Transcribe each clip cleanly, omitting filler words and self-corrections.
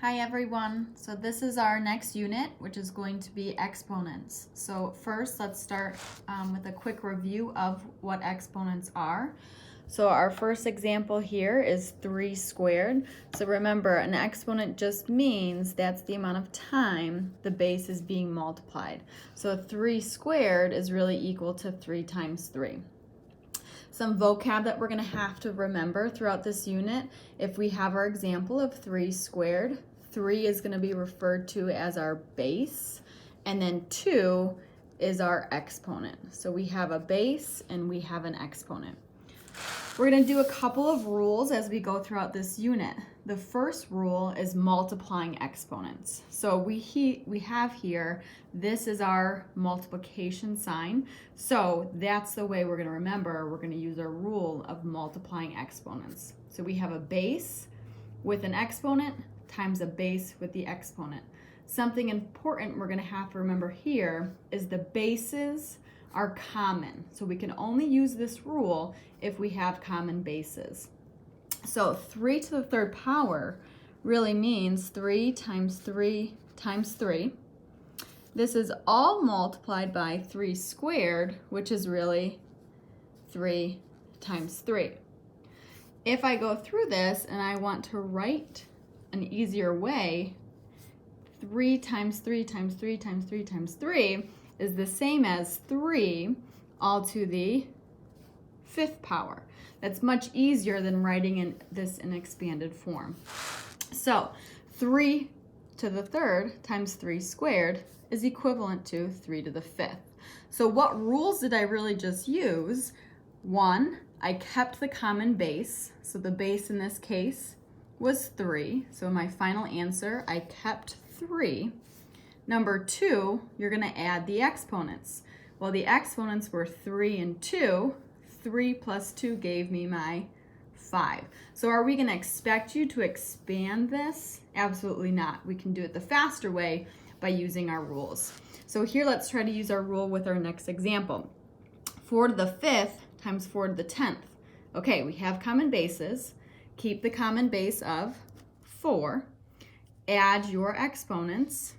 Hi everyone, so this is our next unit, which is going to be exponents. So first let's start with a quick review of what exponents are. So our first example here is 3 squared. So remember, an exponent just means that's the amount of time the base is being multiplied. So 3 squared is really equal to 3 times 3. Some vocab that we're going to have to remember throughout this unit. If we have our example of 3 squared, 3 is going to be referred to as our base, and then 2 is our exponent. So we have a base and we have an exponent. We're going to do a couple of rules as we go throughout this unit. The first rule is multiplying exponents. So we have here, this is our multiplication sign. So that's the way we're going to remember. We're going to use our rule of multiplying exponents. So we have a base with an exponent times a base with the exponent. Something important we're going to have to remember here is the bases are common. So we can only use this rule if we have common bases. So 3 to the third power really means 3 times 3 times 3. This is all multiplied by 3 squared, which is really 3 times 3. If I go through this and I want to write an easier way, 3 times 3 times 3 times 3 times 3 is the same as 3 all to the 5th power. That's much easier than writing this in expanded form. So 3 to the 3rd times 3 squared is equivalent to 3 to the 5th. So what rules did I really just use? 1, I kept the common base. So the base in this case was 3. So in my final answer, I kept 3. Number 2, you're going to add the exponents. Well, the exponents were 3 and 2. 3 plus 2 gave me my 5. So are we going to expect you to expand this? Absolutely not. We can do it the faster way by using our rules. So here, let's try to use our rule with our next example. 4 to the 5th times 4 to the 10th. Okay, we have common bases. Keep the common base of 4. Add your exponents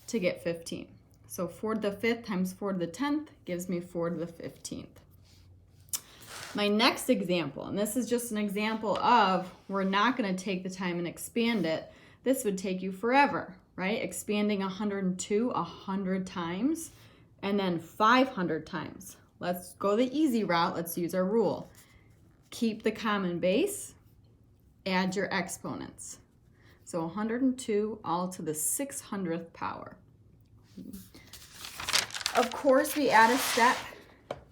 to get 15. So 4 to the 5th times 4 to the 10th gives me 4 to the 15th. My next example, and this is just an example of we're not going to take the time and expand it. This would take you forever, right? Expanding 102 100 times and then 500 times. Let's go the easy route. Let's use our rule. Keep the common base, add your exponents. So 102 all to the 600th power. Of course, we add a step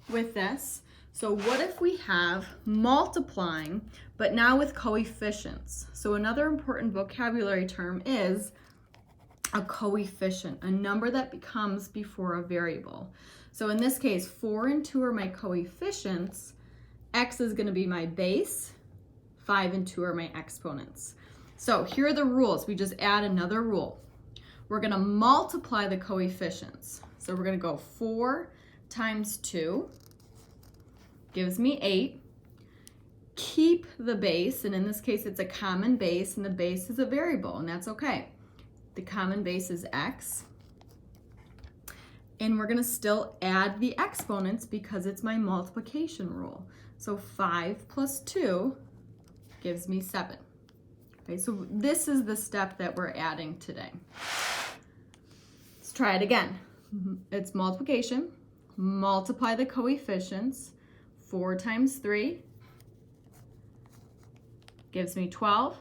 with this. So what if we have multiplying, but now with coefficients? So another important vocabulary term is a coefficient, a number that comes before a variable. So in this case, 4 and 2 are my coefficients. X is going to be my base. 5 and 2 are my exponents. So here are the rules. We just add another rule. We're going to multiply the coefficients. So we're going to go 4 times 2 gives me 8. Keep the base, and in this case it's a common base, and the base is a variable, and that's okay. The common base is x. And we're going to still add the exponents because it's my multiplication rule. So 5 plus 2 gives me 7. Okay, so this is the step that we're adding today. Let's try it again. It's multiplication. Multiply the coefficients. 4 times 3 gives me 12.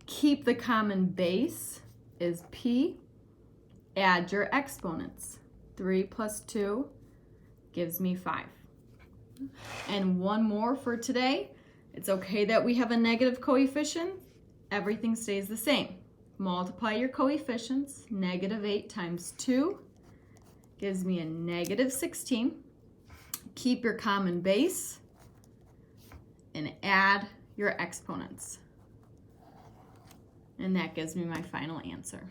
Keep the common base is p. Add your exponents. 3 plus 2 gives me 5. And one more for today. It's okay that we have a negative coefficient. Everything stays the same. Multiply your coefficients. Negative 8 times 2 gives me a negative 16. Keep your common base and add your exponents. And that gives me my final answer.